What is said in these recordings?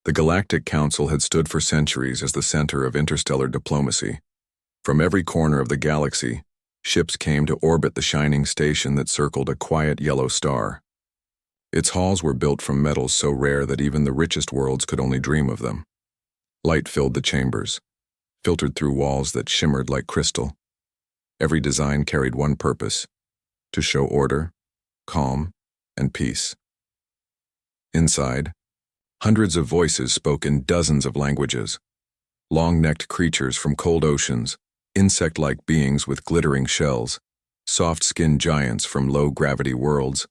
The Galactic Council had stood for centuries as the center of interstellar diplomacy. From every corner of the galaxy, ships came to orbit the shining station that circled a quiet yellow star. Its halls were built from metals so rare that even the richest worlds could only dream of them. Light filled the chambers, filtered through walls that shimmered like crystal. Every design carried one purpose: to show order, calm, and peace. Inside, hundreds of voices spoke in dozens of languages. Long-necked creatures from cold oceans, insect-like beings with glittering shells, soft-skinned giants from low-gravity worlds,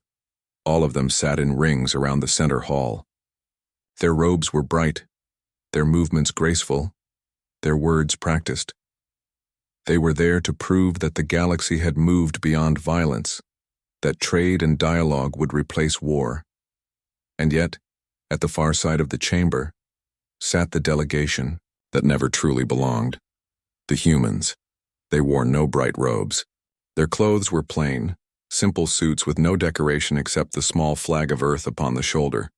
all of them sat in rings around the center hall. Their robes were bright, their movements graceful, their words practiced. They were there to prove that the galaxy had moved beyond violence, that trade and dialogue would replace war. And yet, at the far side of the chamber, sat the delegation that never truly belonged. The humans. They wore no bright robes. Their clothes were plain, simple suits with no decoration except the small flag of Earth upon the shoulder.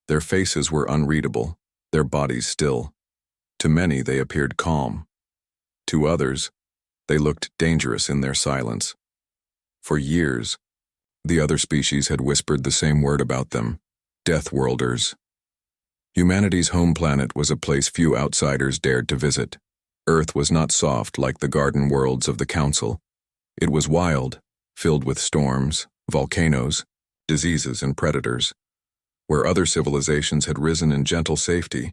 Their faces were unreadable, their bodies still. To many they appeared calm. To others, they looked dangerous in their silence. For years, the other species had whispered the same word about them: Deathworlders. Humanity's home planet was a place few outsiders dared to visit. Earth was not soft like the garden worlds of the Council. It was wild, filled with storms, volcanoes, diseases, and predators. Where other civilizations had risen in gentle safety,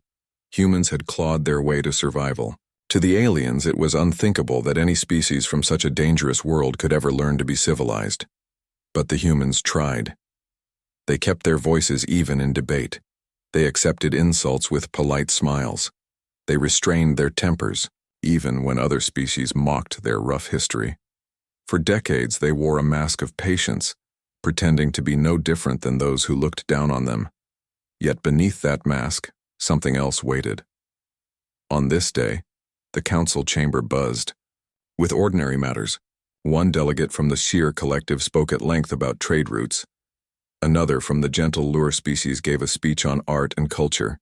humans had clawed their way to survival. To the aliens, it was unthinkable that any species from such a dangerous world could ever learn to be civilized. But the humans tried. They kept their voices even in debate. They accepted insults with polite smiles. They restrained their tempers, even when other species mocked their rough history. For decades, they wore a mask of patience, pretending to be no different than those who looked down on them. Yet beneath that mask, something else waited. On this day, the council chamber buzzed. With ordinary matters, one delegate from the Sheer Collective spoke at length about trade routes. Another from the gentle lure species gave a speech on art and culture.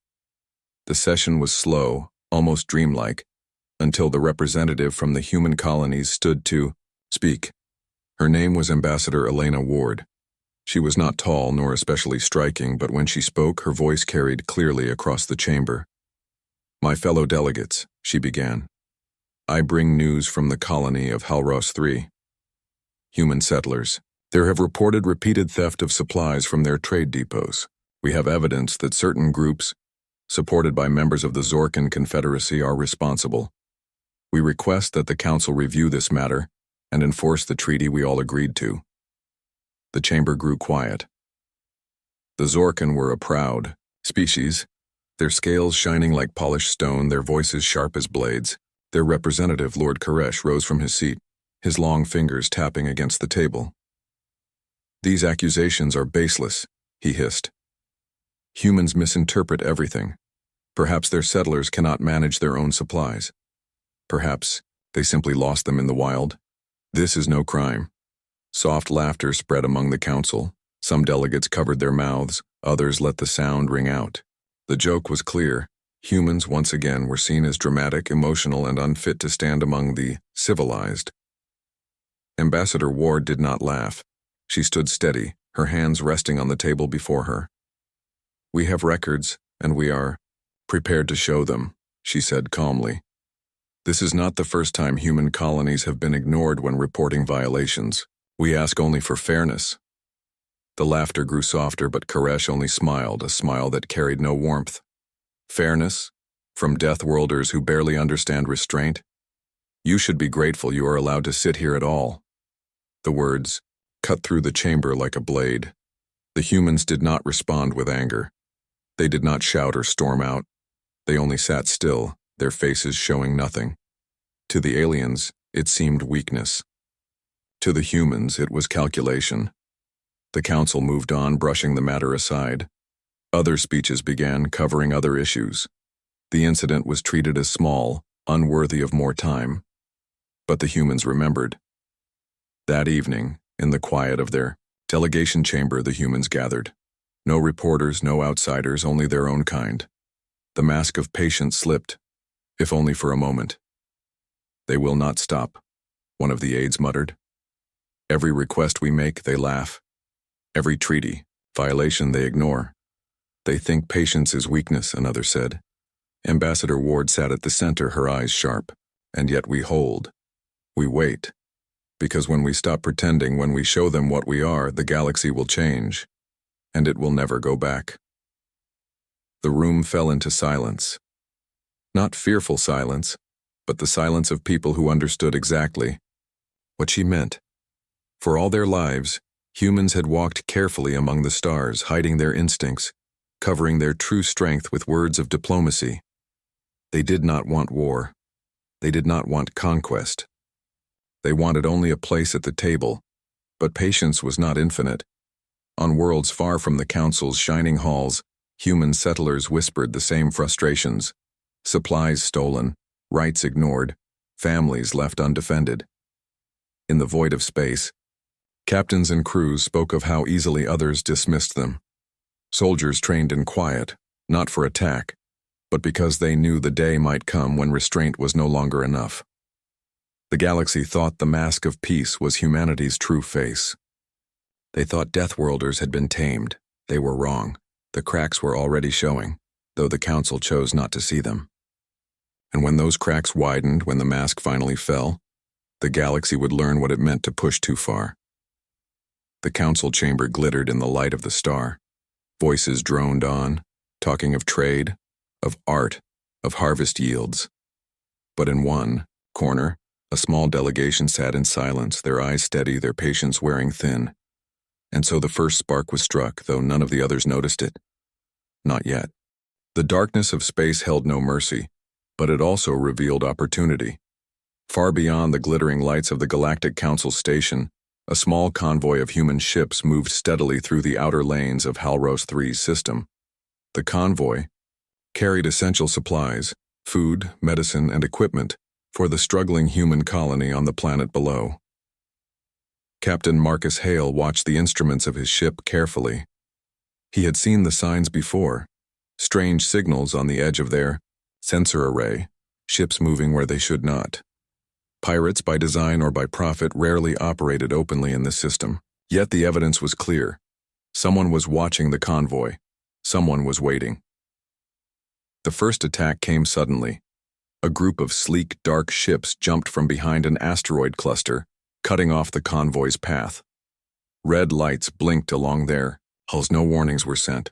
The session was slow, almost dreamlike, until the representative from the human colonies stood to speak. Her name was Ambassador Elena Ward. She was not tall nor especially striking, but when she spoke, her voice carried clearly across the chamber. "My fellow delegates," she began, "I bring news from the colony of Halros III. Human settlers. There have reported repeated theft of supplies from their trade depots. We have evidence that certain groups, supported by members of the Zorkan Confederacy, are responsible. We request that the Council review this matter and enforce the treaty we all agreed to." The chamber grew quiet. The Zorkan were a proud species, their scales shining like polished stone, their voices sharp as blades. Their representative, Lord Koresh, rose from his seat, his long fingers tapping against the table. "These accusations are baseless," he hissed. "Humans misinterpret everything. Perhaps their settlers cannot manage their own supplies. Perhaps they simply lost them in the wild. This is no crime." Soft laughter spread among the council. Some delegates covered their mouths, others let the sound ring out. The joke was clear. Humans once again were seen as dramatic, emotional, and unfit to stand among the civilized. Ambassador Ward did not laugh. She stood steady, her hands resting on the table before her. "We have records, and we are prepared to show them," she said calmly. "This is not the first time human colonies have been ignored when reporting violations. We ask only for fairness." The laughter grew softer, but Koresh only smiled, a smile that carried no warmth. "Fairness? From Deathworlders who barely understand restraint? You should be grateful you are allowed to sit here at all." The words cut through the chamber like a blade. The humans did not respond with anger. They did not shout or storm out. They only sat still, their faces showing nothing. To the aliens, it seemed weakness. To the humans, it was calculation. The council moved on, brushing the matter aside. Other speeches began, covering other issues. The incident was treated as small, unworthy of more time. But the humans remembered. That evening, in the quiet of their delegation chamber, the humans gathered. No reporters, no outsiders, only their own kind. The mask of patience slipped, if only for a moment. "They will not stop," one of the aides muttered. "Every request we make, they laugh. Every treaty, violation they ignore. They think patience is weakness," another said. Ambassador Ward sat at the center, her eyes sharp. "And yet we hold. We wait. Because when we stop pretending, when we show them what we are, the galaxy will change. And it will never go back." The room fell into silence. Not fearful silence, but the silence of people who understood exactly what she meant. For all their lives, humans had walked carefully among the stars, hiding their instincts, covering their true strength with words of diplomacy. They did not want war. They did not want conquest. They wanted only a place at the table, but patience was not infinite. On worlds far from the Council's shining halls, human settlers whispered the same frustrations: supplies stolen, rights ignored, families left undefended. In the void of space, captains and crews spoke of how easily others dismissed them. Soldiers trained in quiet, not for attack, but because they knew the day might come when restraint was no longer enough. The galaxy thought the mask of peace was humanity's true face. They thought Deathworlders had been tamed. They were wrong. The cracks were already showing, though the Council chose not to see them. And when those cracks widened, when the mask finally fell, the galaxy would learn what it meant to push too far. The Council chamber glittered in the light of the star. Voices droned on, talking of trade, of art, of harvest yields. But in one corner, a small delegation sat in silence, their eyes steady, their patience wearing thin. And so the first spark was struck, though none of the others noticed it. Not yet. The darkness of space held no mercy, but it also revealed opportunity. Far beyond the glittering lights of the Galactic Council station, a small convoy of human ships moved steadily through the outer lanes of Halros III's system. The convoy carried essential supplies, food, medicine, and equipment for the struggling human colony on the planet below. Captain Marcus Hale watched the instruments of his ship carefully. He had seen the signs before, strange signals on the edge of their sensor array, ships moving where they should not. Pirates, by design or by profit, rarely operated openly in this system. Yet the evidence was clear. Someone was watching the convoy. Someone was waiting. The first attack came suddenly. A group of sleek, dark ships jumped from behind an asteroid cluster, cutting off the convoy's path. Red lights blinked along their hulls. No warnings were sent.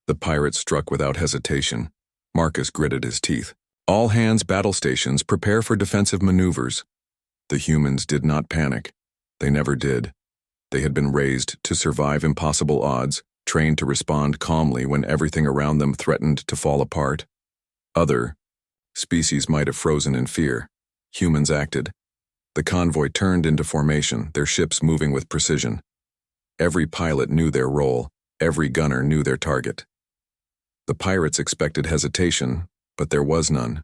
The pirates struck without hesitation. Marcus gritted his teeth. "All hands battle stations, prepare for defensive maneuvers." The humans did not panic. They never did. They had been raised to survive impossible odds, trained to respond calmly when everything around them threatened to fall apart. Other species might have frozen in fear. Humans acted. The convoy turned into formation, their ships moving with precision. Every pilot knew their role. Every gunner knew their target. The pirates expected hesitation, but there was none.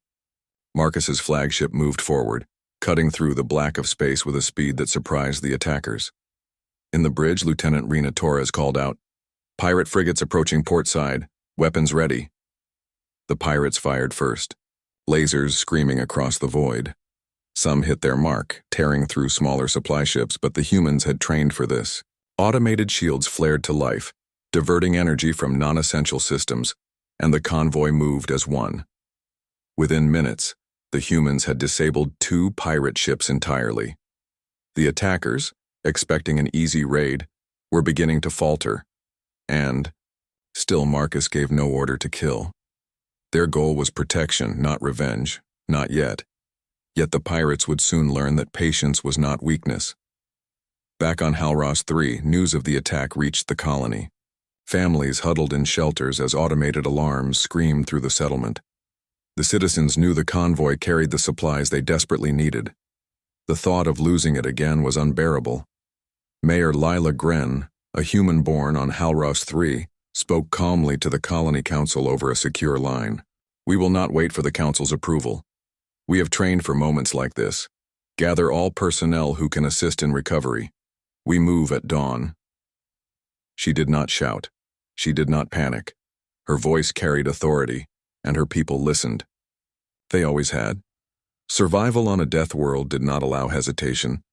Marcus's flagship moved forward, cutting through the black of space with a speed that surprised the attackers. In the bridge, Lieutenant Rena Torres called out, "Pirate frigates approaching port side. Weapons ready." The pirates fired first, lasers screaming across the void. Some hit their mark, tearing through smaller supply ships, but the humans had trained for this. Automated shields flared to life, diverting energy from non-essential systems, and the convoy moved as one. Within minutes, the humans had disabled 2 pirate ships entirely. The attackers, expecting an easy raid, were beginning to falter, and still Marcus gave no order to kill. Their goal was protection, not revenge, not yet. Yet the pirates would soon learn that patience was not weakness. Back on Halros III, news of the attack reached the colony. Families huddled in shelters as automated alarms screamed through the settlement. The citizens knew the convoy carried the supplies they desperately needed. The thought of losing it again was unbearable. Mayor Lila Gren, a human born on Halros III, spoke calmly to the colony council over a secure line. "We will not wait for the council's approval. We have trained for moments like this. Gather all personnel who can assist in recovery. We move at dawn." She did not shout. She did not panic. Her voice carried authority, and her people listened. They always had. Survival on a death world did not allow hesitation.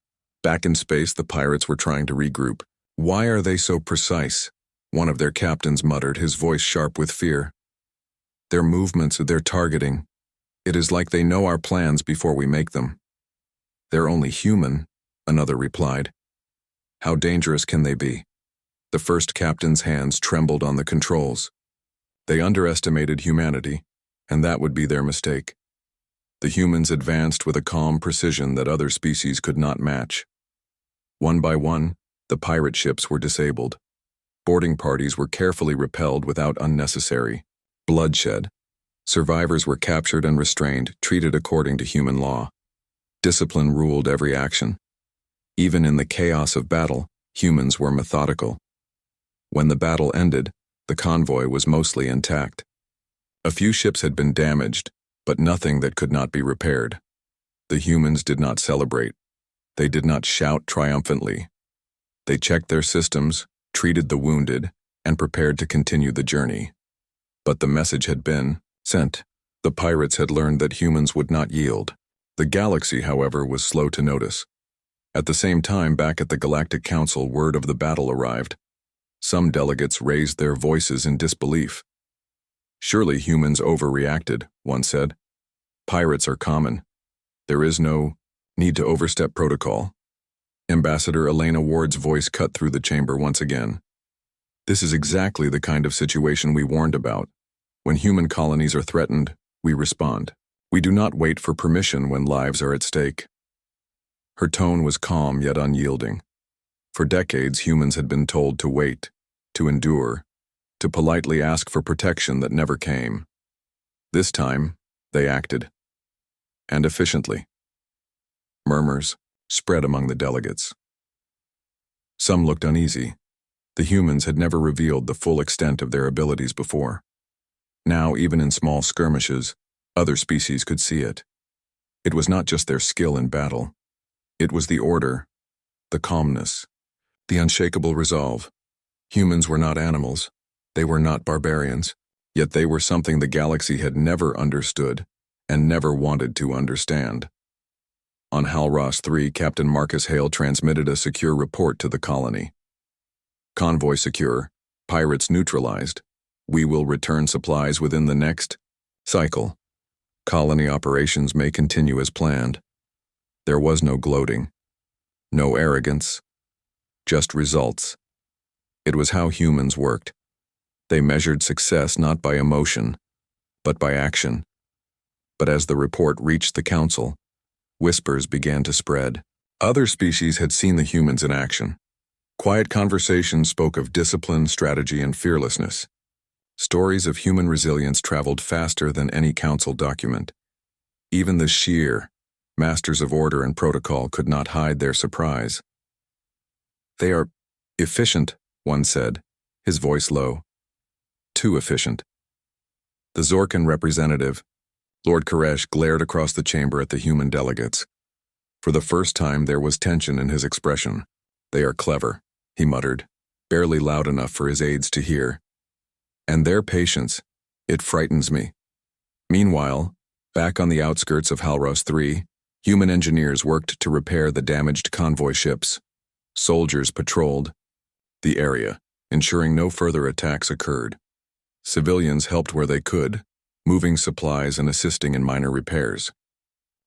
Back in space, the pirates were trying to regroup. "Why are they so precise?" one of their captains muttered, his voice sharp with fear. "Their movements, their targeting. It is like they know our plans before we make them." "They're only human," another replied. "How dangerous can they be?" The first captain's hands trembled on the controls. They underestimated humanity, and that would be their mistake. The humans advanced with a calm precision that other species could not match. One by one, the pirate ships were disabled. Boarding parties were carefully repelled without unnecessary bloodshed. Survivors were captured and restrained, treated according to human law. Discipline ruled every action. Even in the chaos of battle, humans were methodical. When the battle ended, the convoy was mostly intact. A few ships had been damaged, but nothing that could not be repaired. The humans did not celebrate. They did not shout triumphantly. They checked their systems, treated the wounded, and prepared to continue the journey. But the message had been sent. The pirates had learned that humans would not yield. The galaxy, however, was slow to notice. At the same time, back at the Galactic Council, word of the battle arrived. Some delegates raised their voices in disbelief. "Surely humans overreacted," one said. "Pirates are common. There is no need to overstep protocol." Ambassador Elena Ward's voice cut through the chamber once again. "This is exactly the kind of situation we warned about. When human colonies are threatened, we respond. We do not wait for permission when lives are at stake." Her tone was calm yet unyielding. For decades, humans had been told to wait, to endure, to politely ask for protection that never came. This time, they acted. And efficiently. Murmurs spread among the delegates. Some looked uneasy. The humans had never revealed the full extent of their abilities before. Now, even in small skirmishes, other species could see it. It was not just their skill in battle. It was the order, the calmness, the unshakable resolve. Humans were not animals. They were not barbarians. Yet they were something the galaxy had never understood and never wanted to understand. On Halros 3, Captain Marcus Hale transmitted a secure report to the colony. "Convoy secure. Pirates neutralized. We will return supplies within the next cycle. Colony operations may continue as planned." There was no gloating, no arrogance, just results. It was how humans worked. They measured success not by emotion, but by action. But as the report reached the council, whispers began to spread. Other species had seen the humans in action. Quiet conversations spoke of discipline, strategy, and fearlessness. Stories of human resilience traveled faster than any council document. Even the sheer masters of order and protocol could not hide their surprise. "They are efficient," one said, his voice low. "Too efficient." The Zorkan representative, Lord Koresh, glared across the chamber at the human delegates. For the first time, there was tension in his expression. "They are clever," he muttered, barely loud enough for his aides to hear. "And their patience, it frightens me." Meanwhile, back on the outskirts of Halros 3, human engineers worked to repair the damaged convoy ships. Soldiers patrolled the area, ensuring no further attacks occurred. Civilians helped where they could, moving supplies and assisting in minor repairs.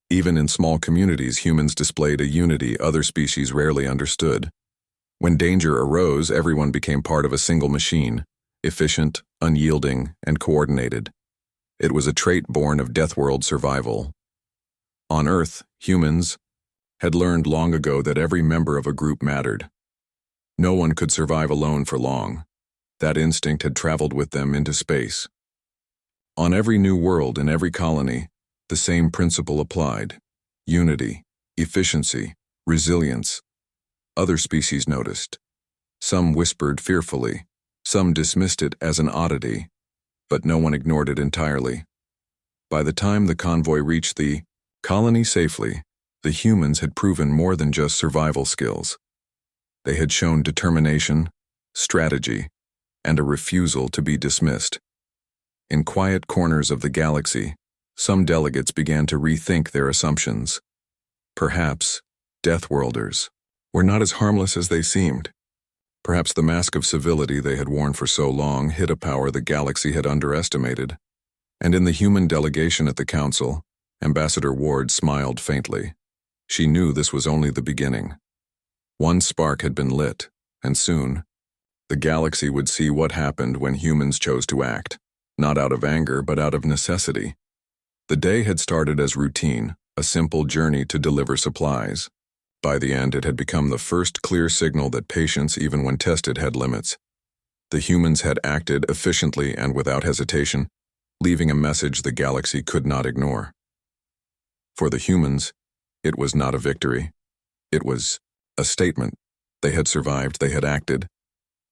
Even in small communities, humans displayed a unity other species rarely understood. When danger arose, everyone became part of a single machine, efficient, unyielding, and coordinated. It was a trait born of Deathworld survival. On Earth, humans had learned long ago that every member of a group mattered. No one could survive alone for long. That instinct had traveled with them into space. On every new world, in every colony, the same principle applied: unity, efficiency, resilience. Other species noticed. Some whispered fearfully, some dismissed it as an oddity, but no one ignored it entirely. By the time the convoy reached the colony safely, the humans had proven more than just survival skills. They had shown determination, strategy, and a refusal to be dismissed. In quiet corners of the galaxy, some delegates began to rethink their assumptions. Perhaps Deathworlders were not as harmless as they seemed. Perhaps the mask of civility they had worn for so long hid a power the galaxy had underestimated. And in the human delegation at the council, Ambassador Ward smiled faintly. She knew this was only the beginning. One spark had been lit, and soon, the galaxy would see what happened when humans chose to act, not out of anger but out of necessity. The day had started as routine, a simple journey to deliver supplies. By the end, it had become the first clear signal that patience, even when tested, had limits. The humans had acted efficiently and without hesitation, leaving a message the galaxy could not ignore. For the humans, it was not a victory. It was a statement. They had survived, they had acted,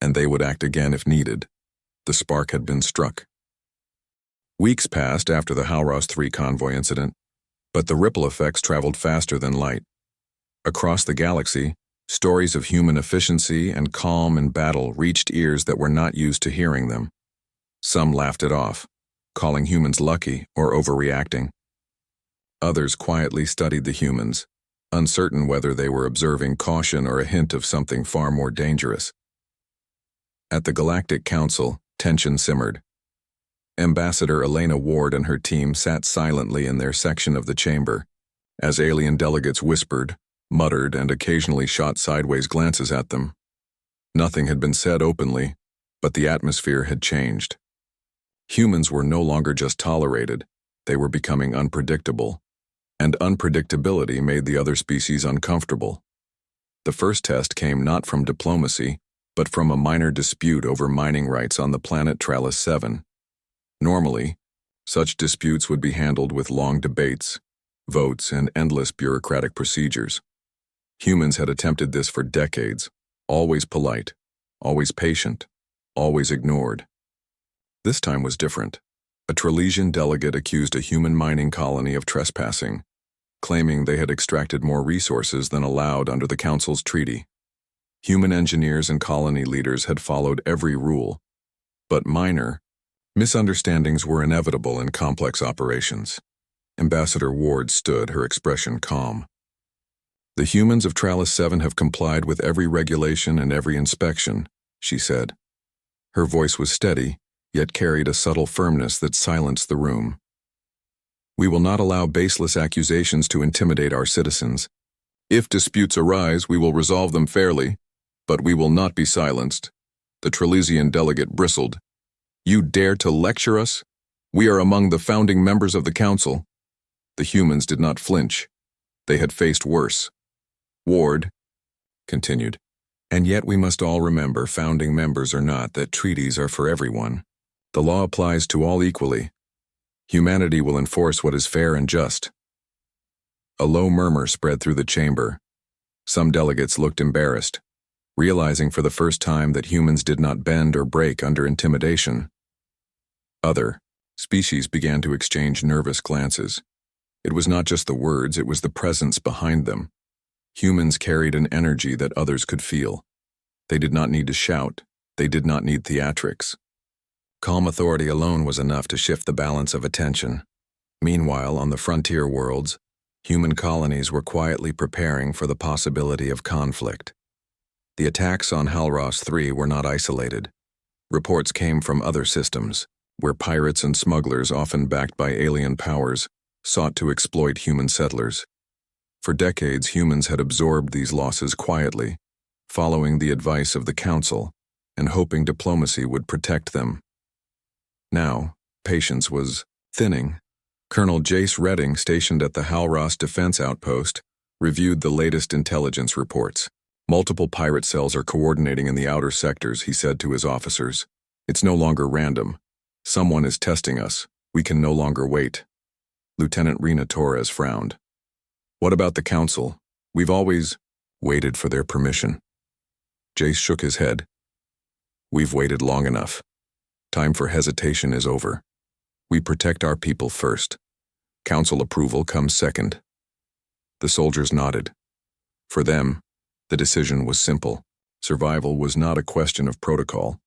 and they would act again if needed. The spark had been struck. Weeks passed after the Halros 3 convoy incident, but the ripple effects traveled faster than light. Across the galaxy, stories of human efficiency and calm in battle reached ears that were not used to hearing them. Some laughed it off, calling humans lucky or overreacting. Others quietly studied the humans, uncertain whether they were observing caution or a hint of something far more dangerous. At the Galactic Council, tension simmered. Ambassador Elena Ward and her team sat silently in their section of the chamber, as alien delegates whispered, muttered, and occasionally shot sideways glances at them. Nothing had been said openly, but the atmosphere had changed. Humans were no longer just tolerated, they were becoming unpredictable, and unpredictability made the other species uncomfortable. The first test came not from diplomacy, but from a minor dispute over mining rights on the planet Tralis 7. Normally, such disputes would be handled with long debates, votes, and endless bureaucratic procedures. Humans had attempted this for decades, always polite, always patient, always ignored. This time was different. A Trilesian delegate accused a human mining colony of trespassing, claiming they had extracted more resources than allowed under the Council's treaty. Human engineers and colony leaders had followed every rule, but minor misunderstandings were inevitable in complex operations. Ambassador Ward stood, her expression calm. "The humans of Tralis 7 have complied with every regulation and every inspection," she said. Her voice was steady, yet carried a subtle firmness that silenced the room. "We will not allow baseless accusations to intimidate our citizens. If disputes arise, we will resolve them fairly, but we will not be silenced." The Trilesian delegate bristled. "You dare to lecture us? We are among the founding members of the Council." The humans did not flinch. They had faced worse. Ward continued, "And yet we must all remember, founding members or not, that treaties are for everyone. The law applies to all equally. Humanity will enforce what is fair and just." A low murmur spread through the chamber. Some delegates looked embarrassed, realizing for the first time that humans did not bend or break under intimidation. Other species began to exchange nervous glances. It was not just the words, it was the presence behind them. Humans carried an energy that others could feel. They did not need to shout. They did not need theatrics. Calm authority alone was enough to shift the balance of attention. Meanwhile, on the frontier worlds, human colonies were quietly preparing for the possibility of conflict. The attacks on Halros 3 were not isolated. Reports came from other systems, where pirates and smugglers, often backed by alien powers, sought to exploit human settlers. For decades, humans had absorbed these losses quietly, following the advice of the Council and hoping diplomacy would protect them. Now, patience was thinning. Colonel Jace Redding, stationed at the Halros Defense Outpost, reviewed the latest intelligence reports. "Multiple pirate cells are coordinating in the outer sectors," he said to his officers. "It's no longer random. Someone is testing us. We can no longer wait." Lieutenant Rena Torres frowned. "What about the Council? We've always waited for their permission." Jace shook his head. "We've waited long enough. Time for hesitation is over. We protect our people first. Council approval comes second." The soldiers nodded. For them, the decision was simple. Survival was not a question of protocol.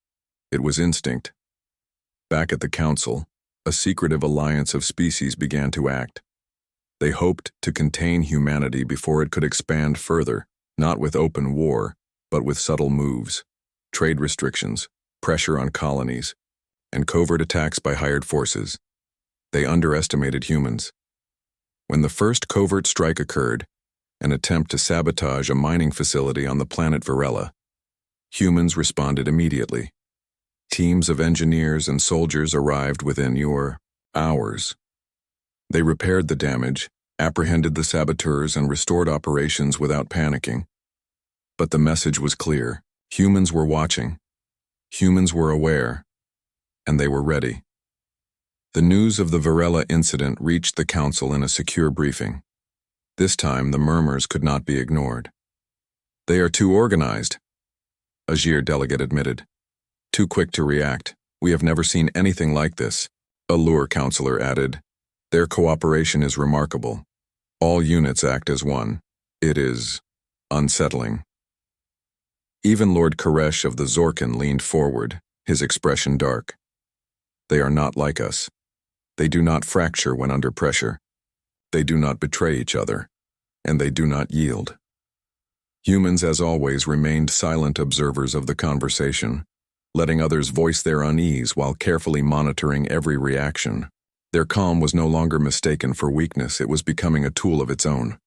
It was instinct. Back at the Council, a secretive alliance of species began to act. They hoped to contain humanity before it could expand further, not with open war, but with subtle moves, trade restrictions, pressure on colonies, and covert attacks by hired forces. They underestimated humans. When the first covert strike occurred, an attempt to sabotage a mining facility on the planet Varela, humans responded immediately. Teams of engineers and soldiers arrived within hours. They repaired the damage, apprehended the saboteurs, and restored operations without panicking. But the message was clear. Humans were watching. Humans were aware. And they were ready. The news of the Varela incident reached the council in a secure briefing. This time, the murmurs could not be ignored. "They are too organized," a Gir delegate admitted. "Too quick to react. We have never seen anything like this," a Lure counselor added. "Their cooperation is remarkable. All units act as one. It is unsettling." Even Lord Koresh of the Zorkin leaned forward, his expression dark. "They are not like us. They do not fracture when under pressure. They do not betray each other, and they do not yield." Humans, as always, remained silent observers of the conversation, letting others voice their unease while carefully monitoring every reaction. Their calm was no longer mistaken for weakness, it was becoming a tool of its own.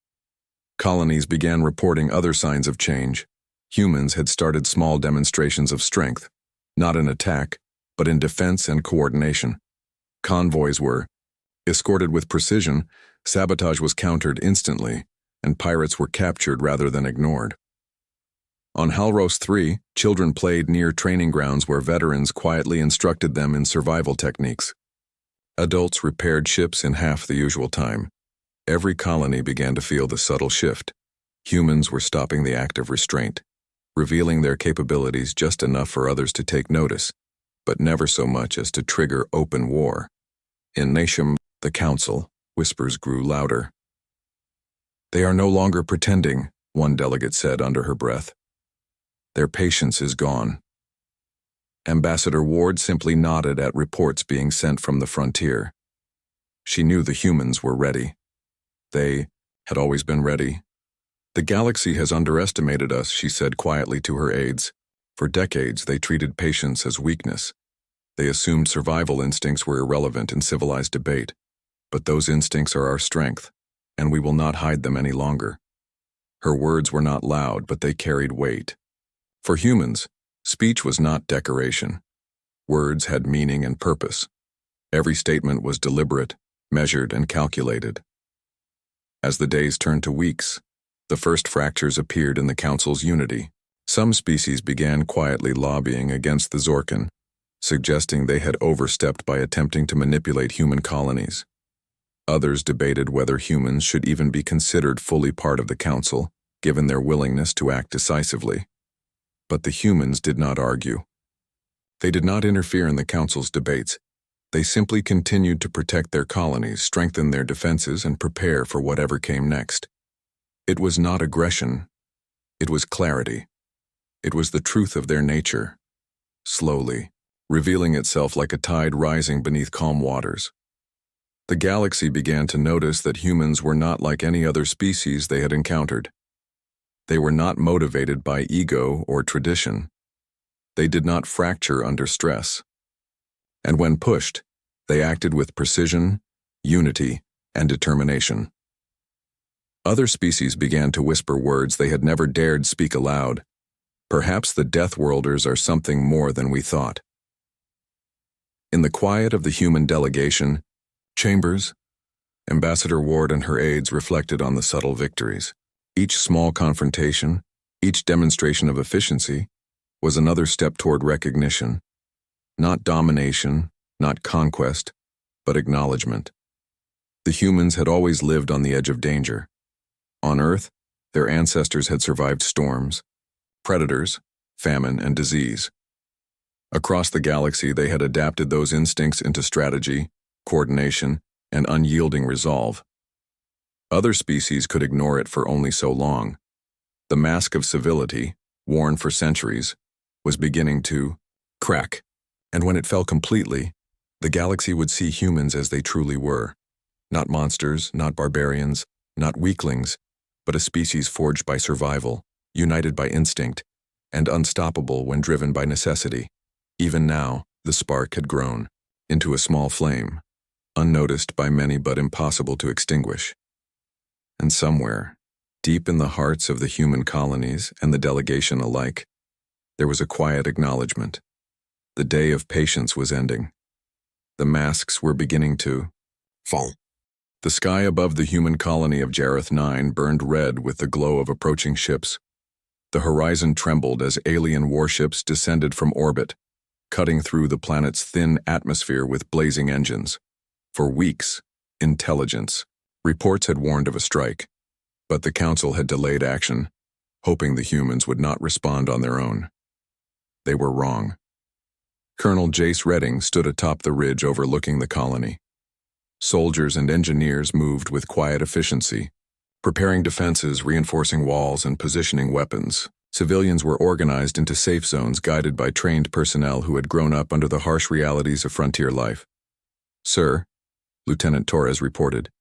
Colonies began reporting other signs of change. Humans had started small demonstrations of strength, not in attack, but in defense and coordination. Convoys were escorted with precision, sabotage was countered instantly, and pirates were captured rather than ignored. On Halros 3, children played near training grounds where veterans quietly instructed them in survival techniques. Adults repaired ships in half the usual time. Every colony began to feel the subtle shift. Humans were stopping the act of restraint, revealing their capabilities just enough for others to take notice, but never so much as to trigger open war. In Nasham, the council, whispers grew louder. "They are no longer pretending," one delegate said under her breath. "Their patience is gone." Ambassador Ward simply nodded at reports being sent from the frontier. She knew the humans were ready. They had always been ready. "The galaxy has underestimated us," she said quietly to her aides. For decades, they treated patience as weakness. They assumed survival instincts were irrelevant in civilized debate. But those instincts are our strength, and we will not hide them any longer. Her words were not loud, but they carried weight. For humans, speech was not decoration. Words had meaning and purpose. Every statement was deliberate, measured, and calculated. As the days turned to weeks, the first fractures appeared in the Council's unity. Some species began quietly lobbying against the Zorkin, suggesting they had overstepped by attempting to manipulate human colonies. Others debated whether humans should even be considered fully part of the Council, given their willingness to act decisively. But the humans did not argue. They did not interfere in the Council's debates. They simply continued to protect their colonies, strengthen their defenses, and prepare for whatever came next. It was not aggression. It was clarity. It was the truth of their nature, slowly, revealing itself like a tide rising beneath calm waters. The galaxy began to notice that humans were not like any other species they had encountered. They were not motivated by ego or tradition. They did not fracture under stress. And when pushed, they acted with precision, unity, and determination. Other species began to whisper words they had never dared speak aloud. Perhaps the Deathworlders are something more than we thought. In the quiet of the human delegation, chambers, Ambassador Ward and her aides reflected on the subtle victories. Each small confrontation, each demonstration of efficiency, was another step toward recognition. Not domination, not conquest, but acknowledgement. The humans had always lived on the edge of danger. On Earth, their ancestors had survived storms, predators, famine, and disease. Across the galaxy, they had adapted those instincts into strategy, coordination, and unyielding resolve. Other species could ignore it for only so long. The mask of civility, worn for centuries, was beginning to crack, and when it fell completely, The galaxy would see humans as they truly were. Not monsters, not barbarians, not weaklings, but a species forged by survival, united by instinct, and unstoppable when driven by necessity. Even now, the spark had grown into a small flame, unnoticed by many but impossible to extinguish. And somewhere, deep in the hearts of the human colonies and the delegation alike, there was a quiet acknowledgement. The day of patience was ending. The masks were beginning to fall. The sky above the human colony of Jareth 9 burned red with the glow of approaching ships. The horizon trembled as alien warships descended from orbit, cutting through the planet's thin atmosphere with blazing engines. For weeks, intelligence reports had warned of a strike, but the Council had delayed action, hoping the humans would not respond on their own. They were wrong. Colonel Jace Redding stood atop the ridge overlooking the colony. Soldiers and engineers moved with quiet efficiency, preparing defenses, reinforcing walls, and positioning weapons. Civilians were organized into safe zones guided by trained personnel who had grown up under the harsh realities of frontier life. "Sir," Lieutenant Torres reported,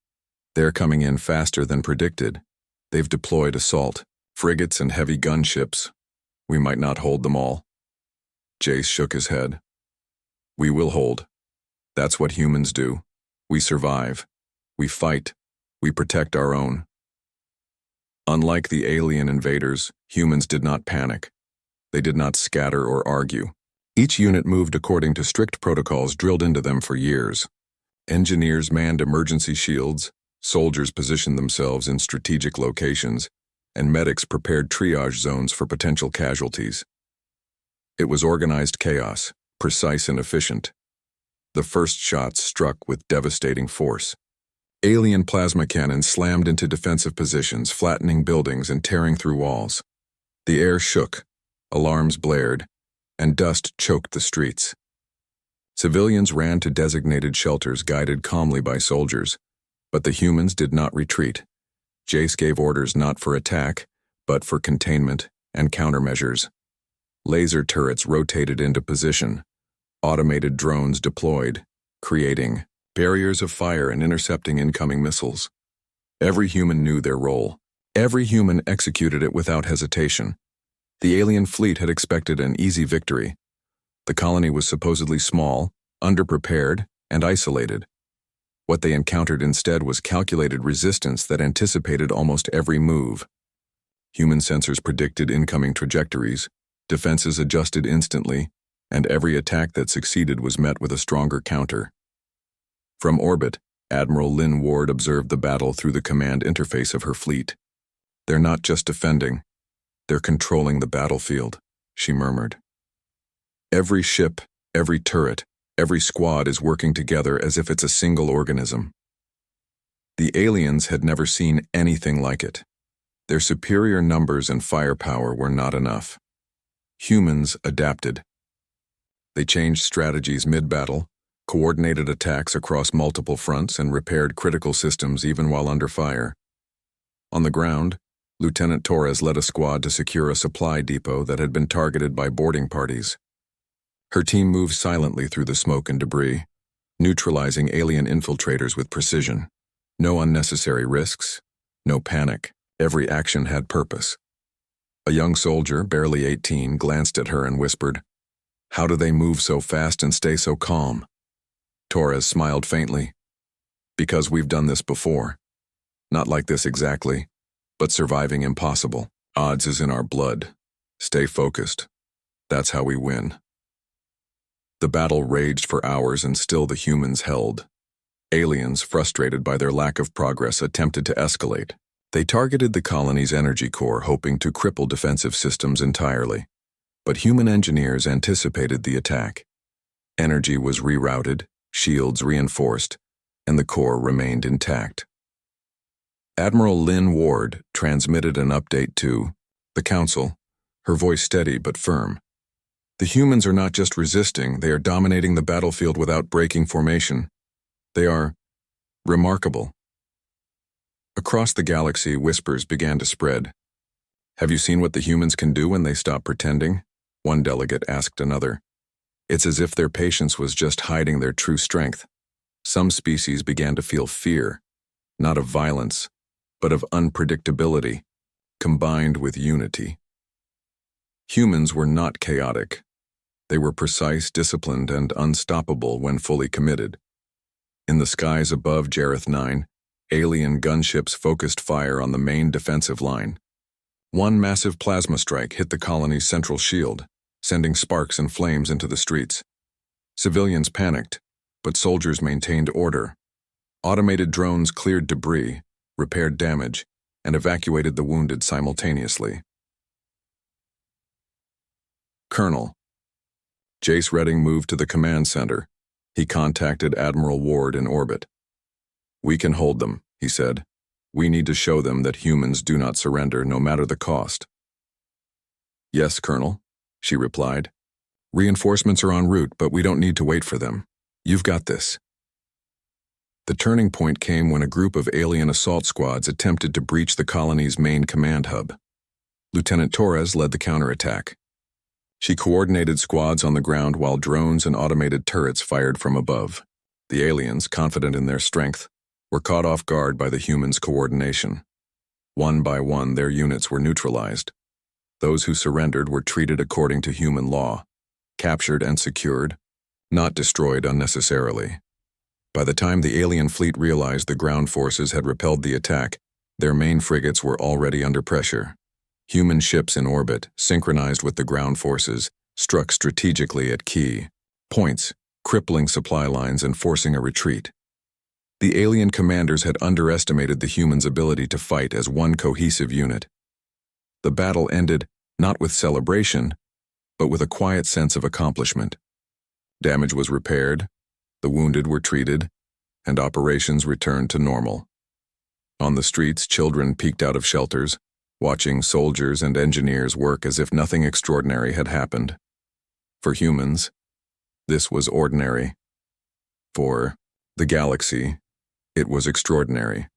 "they're coming in faster than predicted. They've deployed assault, frigates, and heavy gunships. We might not hold them all." Jace shook his head. "We will hold. That's what humans do. We survive. We fight. We protect our own." Unlike the alien invaders, humans did not panic. They did not scatter or argue. Each unit moved according to strict protocols drilled into them for years. Engineers manned emergency shields, soldiers positioned themselves in strategic locations, and medics prepared triage zones for potential casualties. It was organized chaos, precise and efficient. The first shots struck with devastating force. Alien plasma cannons slammed into defensive positions, flattening buildings and tearing through walls. The air shook, alarms blared, and dust choked the streets. Civilians ran to designated shelters guided calmly by soldiers, but the humans did not retreat. Jace gave orders not for attack, but for containment and countermeasures. Laser turrets rotated into position. Automated drones deployed, creating barriers of fire and intercepting incoming missiles. Every human knew their role. Every human executed it without hesitation. The alien fleet had expected an easy victory. The colony was supposedly small, underprepared, and isolated. What they encountered instead was calculated resistance that anticipated almost every move. Human sensors predicted incoming trajectories, defenses adjusted instantly, and every attack that succeeded was met with a stronger counter. From orbit, Admiral Lynn Ward observed the battle through the command interface of her fleet. "They're not just defending, they're controlling the battlefield," she murmured. "Every ship, every turret, every squad is working together as if it's a single organism." The aliens had never seen anything like it. Their superior numbers and firepower were not enough. Humans adapted. They changed strategies mid-battle, coordinated attacks across multiple fronts, and repaired critical systems even while under fire. On the ground, Lieutenant Torres led a squad to secure a supply depot that had been targeted by boarding parties. Her team moved silently through the smoke and debris, neutralizing alien infiltrators with precision. No unnecessary risks, no panic. Every action had purpose. A young soldier, barely 18, glanced at her and whispered, "How do they move so fast and stay so calm?" Torres smiled faintly. "Because we've done this before. Not like this exactly, but surviving impossible. Odds is in our blood. Stay focused. That's how we win." The battle raged for hours and still the humans held. Aliens, frustrated by their lack of progress, attempted to escalate. They targeted the colony's energy core, hoping to cripple defensive systems entirely. But human engineers anticipated the attack. Energy was rerouted, shields reinforced, and the core remained intact. Admiral Lynn Ward transmitted an update to the Council, her voice steady but firm. "The humans are not just resisting, they are dominating the battlefield without breaking formation. They are remarkable." Across the galaxy, whispers began to spread. "Have you seen what the humans can do when they stop pretending?" one delegate asked another. It's as if their patience was just hiding their true strength. Some species began to feel fear, not of violence, but of unpredictability, combined with unity. Humans were not chaotic. They were precise, disciplined, and unstoppable when fully committed. In the skies above Jareth 9, alien gunships focused fire on the main defensive line. One massive plasma strike hit the colony's central shield, sending sparks and flames into the streets. Civilians panicked, but soldiers maintained order. Automated drones cleared debris, repaired damage, and evacuated the wounded simultaneously. Colonel. Jace Redding moved to the command center. He contacted Admiral Ward in orbit. "We can hold them," he said. "We need to show them that humans do not surrender no matter the cost." "Yes, Colonel," she replied. "Reinforcements are en route, but we don't need to wait for them. You've got this." The turning point came when a group of alien assault squads attempted to breach the colony's main command hub. Lieutenant Torres led the counterattack. She coordinated squads on the ground while drones and automated turrets fired from above. The aliens, confident in their strength, were caught off guard by the humans' coordination. One by one, their units were neutralized. Those who surrendered were treated according to human law, captured and secured, not destroyed unnecessarily. By the time the alien fleet realized the ground forces had repelled the attack, their main frigates were already under pressure. Human ships in orbit, synchronized with the ground forces, struck strategically at key points, crippling supply lines and forcing a retreat. The alien commanders had underestimated the humans' ability to fight as one cohesive unit. The battle ended not with celebration, but with a quiet sense of accomplishment. Damage was repaired, the wounded were treated, and operations returned to normal. On the streets, children peeked out of shelters, watching soldiers and engineers work as if nothing extraordinary had happened. For humans, this was ordinary. For the galaxy, it was extraordinary.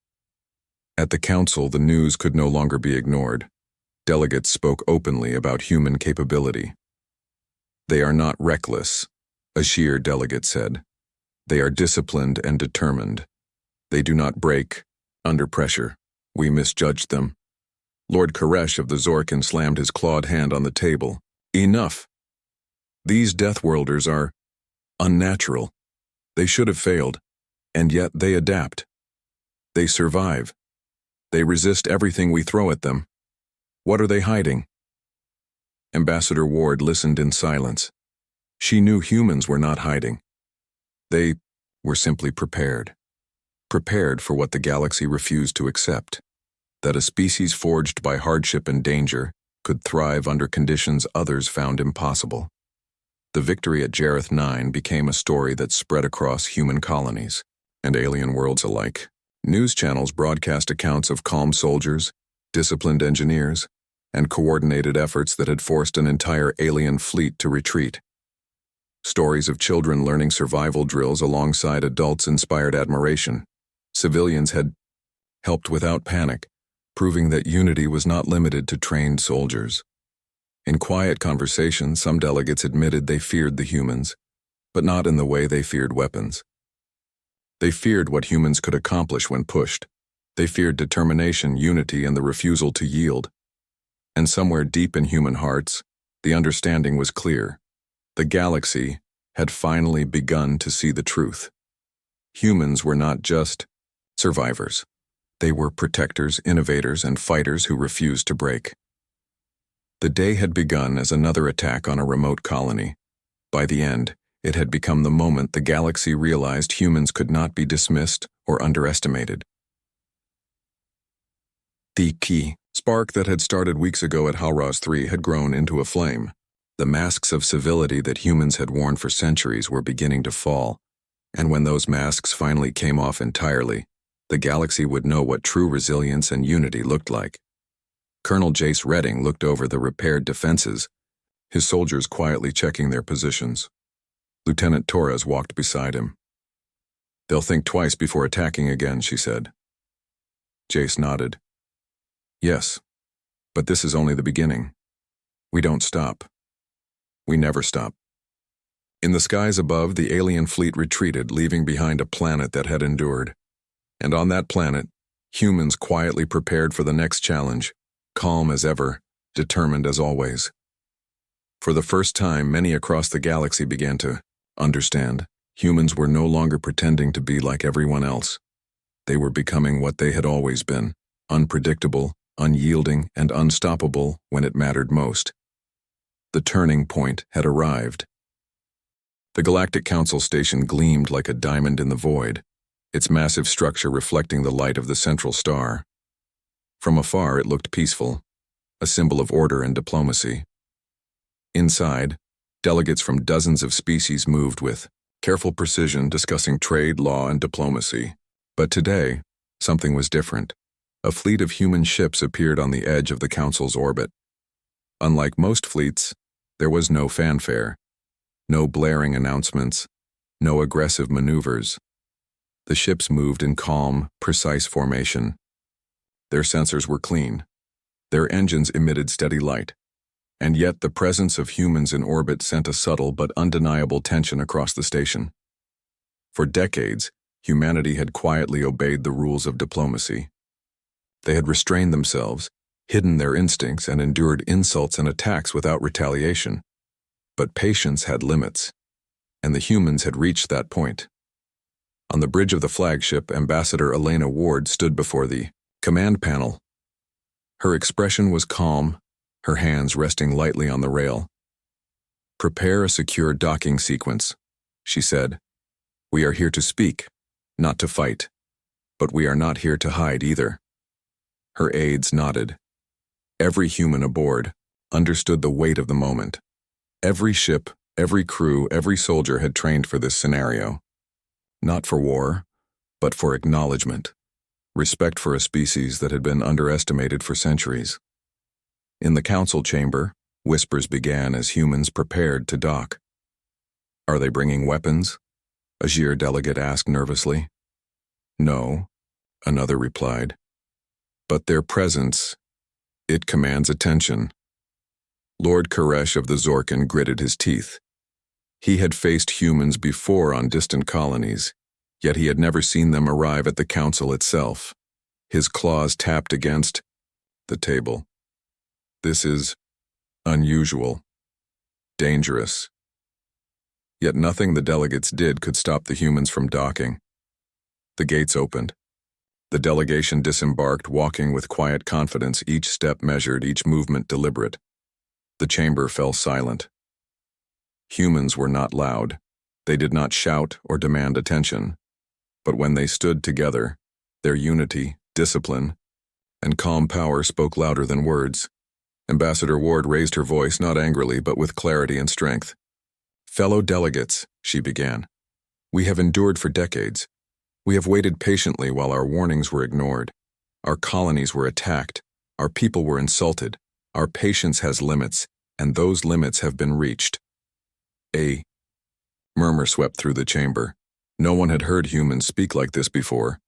At the council, the news could no longer be ignored. Delegates spoke openly about human capability. "They are not reckless," a Sheer delegate said. "They are disciplined and determined. They do not break under pressure. We misjudged them." Lord Koresh of the Zorkin slammed his clawed hand on the table. "Enough! These Deathworlders are unnatural. They should have failed, and yet they adapt. They survive. They resist everything we throw at them. What are they hiding?" Ambassador Ward listened in silence. She knew humans were not hiding. They were simply prepared. Prepared for what the galaxy refused to accept. That a species forged by hardship and danger could thrive under conditions others found impossible. The victory at Jareth 9 became a story that spread across human colonies and alien worlds alike. News channels broadcast accounts of calm soldiers, disciplined engineers, and coordinated efforts that had forced an entire alien fleet to retreat. Stories of children learning survival drills alongside adults inspired admiration. Civilians had helped without panic, proving that unity was not limited to trained soldiers. In quiet conversation, some delegates admitted they feared the humans, but not in the way they feared weapons. They feared what humans could accomplish when pushed. They feared determination, unity, and the refusal to yield. And somewhere deep in human hearts, the understanding was clear. The galaxy had finally begun to see the truth. Humans were not just survivors. They were protectors, innovators, and fighters who refused to break. The day had begun as another attack on a remote colony. By the end, it had become the moment the galaxy realized humans could not be dismissed or underestimated. The key spark that had started weeks ago at Halraz 3 had grown into a flame. The masks of civility that humans had worn for centuries were beginning to fall, and when those masks finally came off entirely, the galaxy would know what true resilience and unity looked like. Colonel Jace Redding looked over the repaired defenses, his soldiers quietly checking their positions. Lieutenant Torres walked beside him. "They'll think twice before attacking again," she said. Jace nodded. "Yes, but this is only the beginning. We don't stop. We never stop." In the skies above, the alien fleet retreated, leaving behind a planet that had endured. And on that planet, humans quietly prepared for the next challenge, calm as ever, determined as always. For the first time, many across the galaxy began to understand. Humans were no longer pretending to be like everyone else. They were becoming what they had always been, unpredictable, unyielding, and unstoppable when it mattered most. The turning point had arrived. The Galactic Council station gleamed like a diamond in the void, its massive structure reflecting the light of the central star. From afar, it looked peaceful, a symbol of order and diplomacy. Inside, delegates from dozens of species moved with careful precision, discussing trade, law, and diplomacy. But today, something was different. A fleet of human ships appeared on the edge of the Council's orbit. Unlike most fleets, there was no fanfare, no blaring announcements, no aggressive maneuvers. The ships moved in calm, precise formation. Their sensors were clean. Their engines emitted steady light. And yet the presence of humans in orbit sent a subtle but undeniable tension across the station. For decades, humanity had quietly obeyed the rules of diplomacy. They had restrained themselves, hidden their instincts, and endured insults and attacks without retaliation. But patience had limits, and the humans had reached that point. On the bridge of the flagship, Ambassador Elena Ward stood before the command panel. Her expression was calm, her hands resting lightly on the rail. "Prepare a secure docking sequence," she said. "We are here to speak, not to fight. But we are not here to hide either." Her aides nodded. Every human aboard understood the weight of the moment. Every ship, every crew, every soldier had trained for this scenario. Not for war, but for acknowledgement. Respect for a species that had been underestimated for centuries. In the council chamber, whispers began as humans prepared to dock. "Are they bringing weapons?" a Gir delegate asked nervously. "No," another replied. "But their presence, it commands attention." Lord Koresh of the Zorkin gritted his teeth. He had faced humans before on distant colonies, yet he had never seen them arrive at the council itself. His claws tapped against the table. "This is unusual, dangerous." Yet nothing the delegates did could stop the humans from docking. The gates opened. The delegation disembarked, walking with quiet confidence, each step measured, each movement deliberate. The chamber fell silent. Humans were not loud. They did not shout or demand attention. But when they stood together, their unity, discipline, and calm power spoke louder than words. Ambassador Ward raised her voice, not angrily, but with clarity and strength. "Fellow delegates," she began, "we have endured for decades. We have waited patiently while our warnings were ignored. Our colonies were attacked. Our people were insulted. Our patience has limits, and those limits have been reached." A murmur swept through the chamber. No one had heard humans speak like this before.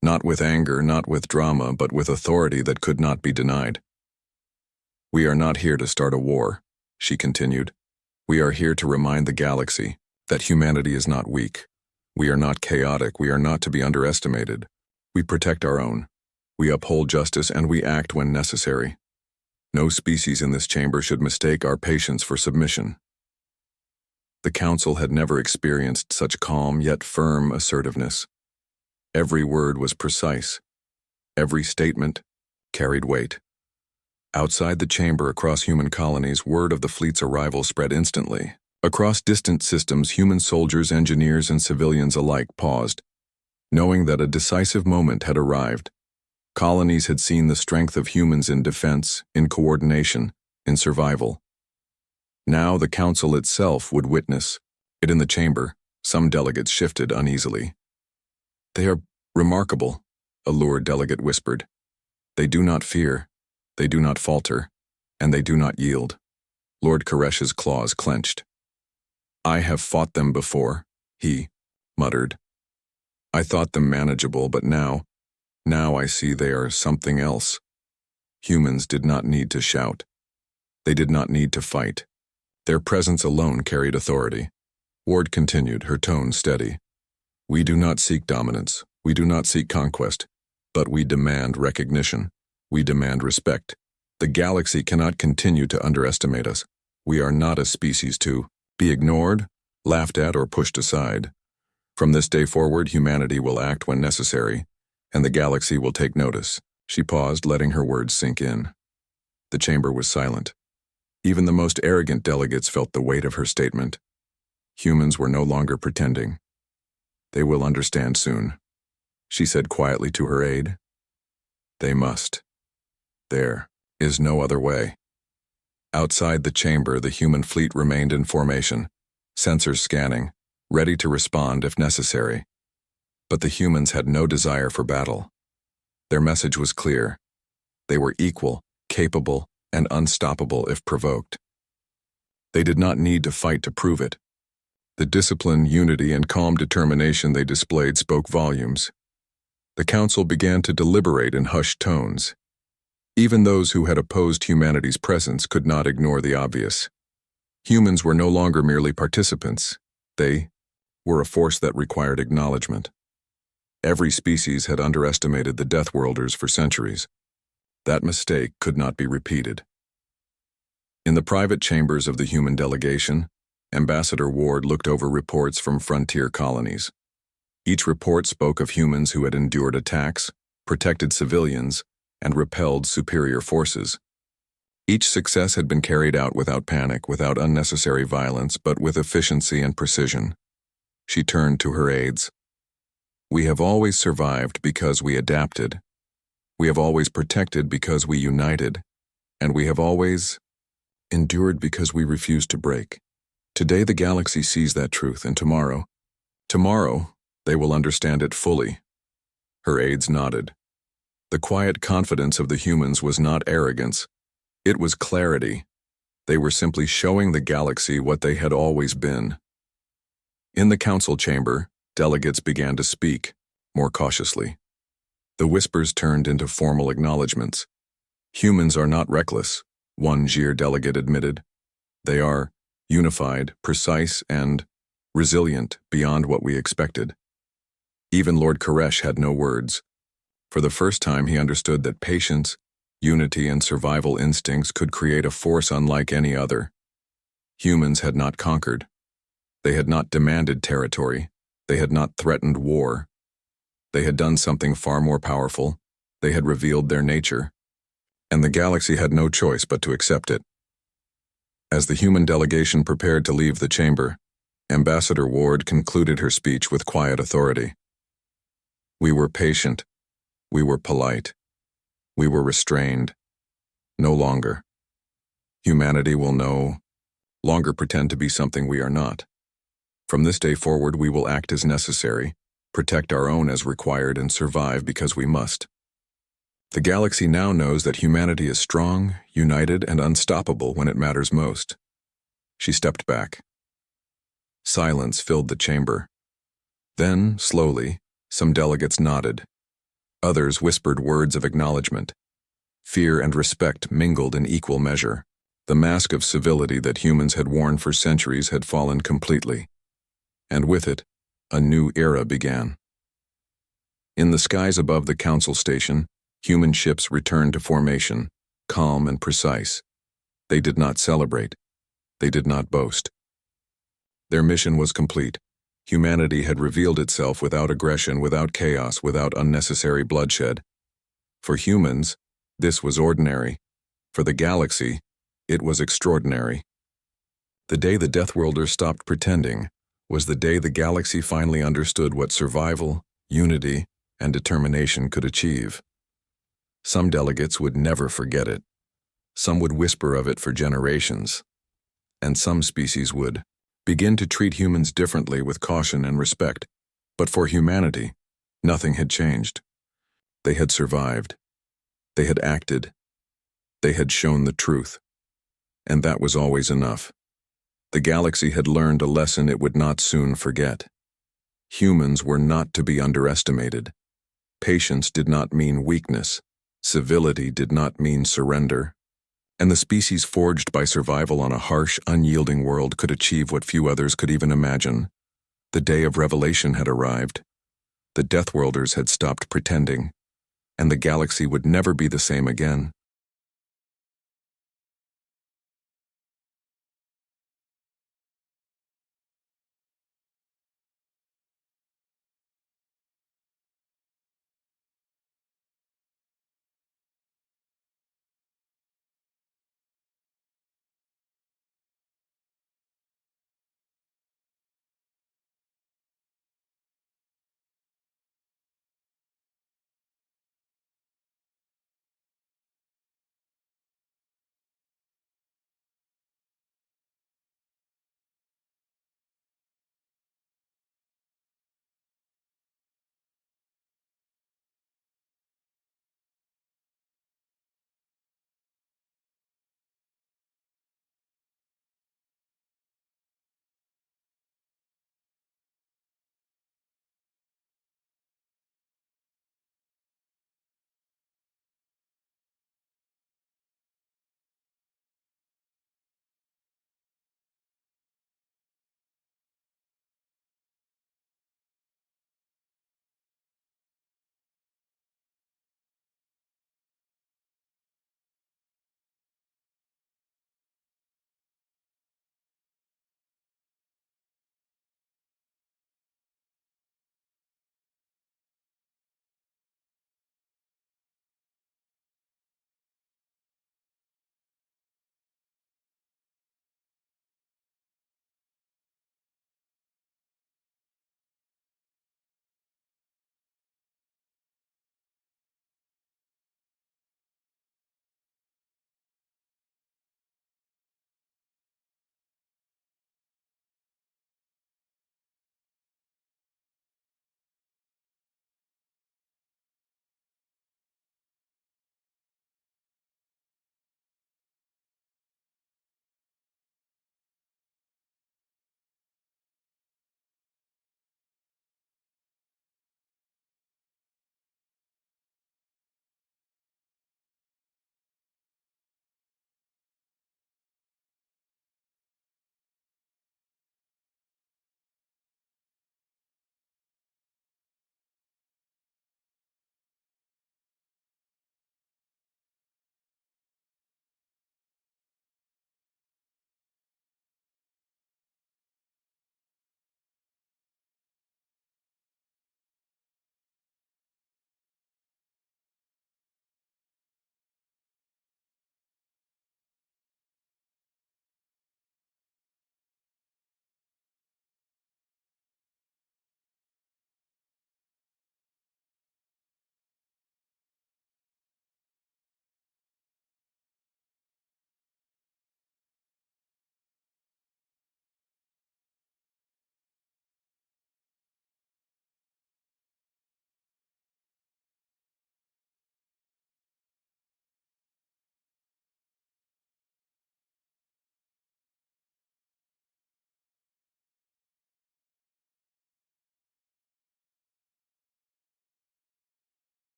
Not with anger, not with drama, but with authority that could not be denied. "We are not here to start a war," she continued. "We are here to remind the galaxy that humanity is not weak. We are not chaotic. We are not to be underestimated. We protect our own. We uphold justice, and we act when necessary. No species in this chamber should mistake our patience for submission." The council had never experienced such calm yet firm assertiveness. Every word was precise. Every statement carried weight. Outside the chamber, across human colonies, word of the fleet's arrival spread instantly. Across distant systems, human soldiers, engineers, and civilians alike paused, knowing that a decisive moment had arrived. Colonies had seen the strength of humans in defense, in coordination, in survival. Now the council itself would witness it. In the chamber, some delegates shifted uneasily. "They are remarkable," a Lord delegate whispered. "They do not fear, they do not falter, and they do not yield." Lord Koresh's claws clenched. "I have fought them before," he muttered. "I thought them manageable, but now I see they are something else." Humans did not need to shout. They did not need to fight. Their presence alone carried authority. Ward continued, her tone steady. We do not seek dominance. We do not seek conquest. But we demand recognition. We demand respect. The galaxy cannot continue to underestimate us. We are not a species to be ignored, laughed at, or pushed aside. From this day forward, humanity will act when necessary, and the galaxy will take notice. She paused, letting her words sink in. The chamber was silent. Even the most arrogant delegates felt the weight of her statement. Humans were no longer pretending. They will understand soon, she said quietly to her aide. They must. There is no other way. Outside the chamber, the human fleet remained in formation, sensors scanning, ready to respond if necessary. But the humans had no desire for battle. Their message was clear. They were equal, capable, and unstoppable if provoked. They did not need to fight to prove it. The discipline, unity, and calm determination they displayed spoke volumes. The council began to deliberate in hushed tones. Even those who had opposed humanity's presence could not ignore the obvious. Humans were no longer merely participants. They were a force that required acknowledgement. Every species had underestimated the Deathworlders for centuries. That mistake could not be repeated. In the private chambers of the human delegation, Ambassador Ward looked over reports from frontier colonies. Each report spoke of humans who had endured attacks, protected civilians, and repelled superior forces. Each success had been carried out without panic, without unnecessary violence, but with efficiency and precision. She turned to her aides. We have always survived because we adapted. We have always protected because we united. And we have always endured because we refused to break. Today the galaxy sees that truth, and tomorrow, they will understand it fully. Her aides nodded. The quiet confidence of the humans was not arrogance. It was clarity. They were simply showing the galaxy what they had always been. In the council chamber, delegates began to speak, more cautiously. The whispers turned into formal acknowledgments. Humans are not reckless, one Gir delegate admitted. They are unified, precise, and resilient beyond what we expected. Even Lord Koresh had no words. For the first time, he understood that patience, unity, and survival instincts could create a force unlike any other. Humans had not conquered. They had not demanded territory. They had not threatened war. They had done something far more powerful. They had revealed their nature. And the galaxy had no choice but to accept it. As the human delegation prepared to leave the chamber, Ambassador Ward concluded her speech with quiet authority. We were patient. We were polite. We were restrained. No longer. Humanity will no longer pretend to be something we are not. From this day forward, we will act as necessary, protect our own as required, and survive because we must. The galaxy now knows that humanity is strong, united, and unstoppable when it matters most. She stepped back. Silence filled the chamber. Then, slowly, some delegates nodded. Others whispered words of acknowledgement. Fear and respect mingled in equal measure. The mask of civility that humans had worn for centuries had fallen completely. And with it, a new era began. In the skies above the council station, human ships returned to formation, calm and precise. They did not celebrate. They did not boast. Their mission was complete. Humanity had revealed itself without aggression, without chaos, without unnecessary bloodshed. For humans, this was ordinary. For the galaxy, it was extraordinary. The day the Deathworlders stopped pretending was the day the galaxy finally understood what survival, unity, and determination could achieve. Some delegates would never forget it. Some would whisper of it for generations. And some species would begin to treat humans differently with caution and respect. But for humanity, nothing had changed. They had survived. They had acted. They had shown the truth. And that was always enough. The galaxy had learned a lesson it would not soon forget. Humans were not to be underestimated. Patience did not mean weakness. Civility did not mean surrender. and the species forged by survival on a harsh, unyielding world could achieve what few others could even imagine. The day of revelation had arrived. The Deathworlders had stopped pretending, and the galaxy would never be the same again.